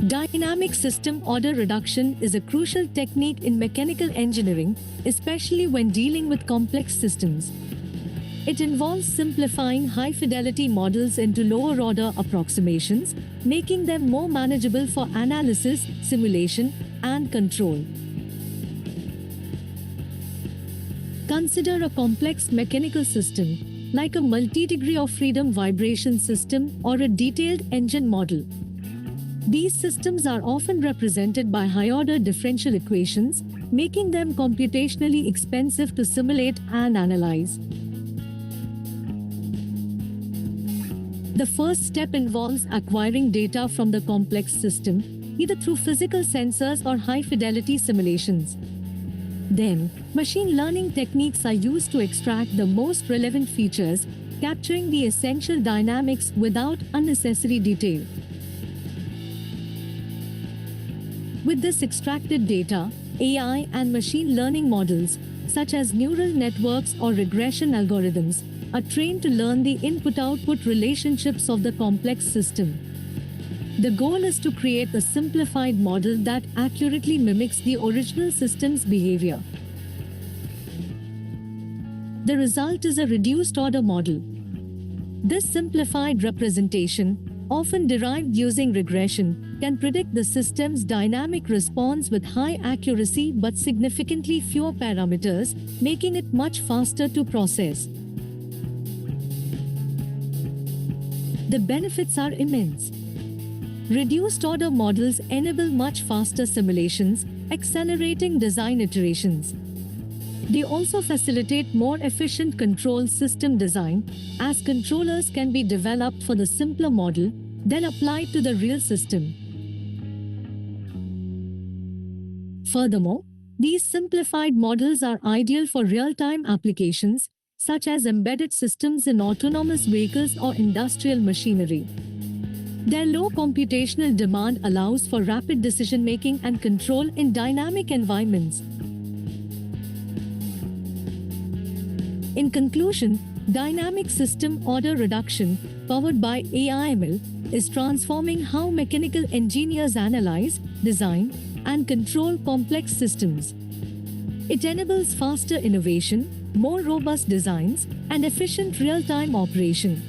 Dynamic system order reduction is a crucial technique in mechanical engineering, especially when dealing with complex systems. It involves simplifying high-fidelity models into lower-order approximations, making them more manageable for analysis, simulation, and control. Consider a complex mechanical system, like a multi-degree of freedom vibration system or a detailed engine model. These systems are often represented by high-order differential equations, making them computationally expensive to simulate and analyze. The first step involves acquiring data from the complex system, either through physical sensors or high-fidelity simulations. Then, machine learning techniques are used to extract the most relevant features, capturing the essential dynamics without unnecessary detail. With this extracted data, AI and machine learning models, such as neural networks or regression algorithms, are trained to learn the input-output relationships of the complex system. The goal is to create a simplified model that accurately mimics the original system's behavior. The result is a reduced-order model. This simplified representation, often derived using regression, can predict the system's dynamic response with high accuracy but significantly fewer parameters, making it much faster to process. The benefits are immense. Reduced-order models enable much faster simulations, accelerating design iterations. They also facilitate more efficient control system design, as controllers can be developed for the simpler model, then applied to the real system. Furthermore, these simplified models are ideal for real-time applications, such as embedded systems in autonomous vehicles or industrial machinery. Their low computational demand allows for rapid decision-making and control in dynamic environments. In conclusion, dynamic system order reduction, powered by AI/ML, is transforming how mechanical engineers analyze, design, and control complex systems. It enables faster innovation, more robust designs, and efficient real-time operation.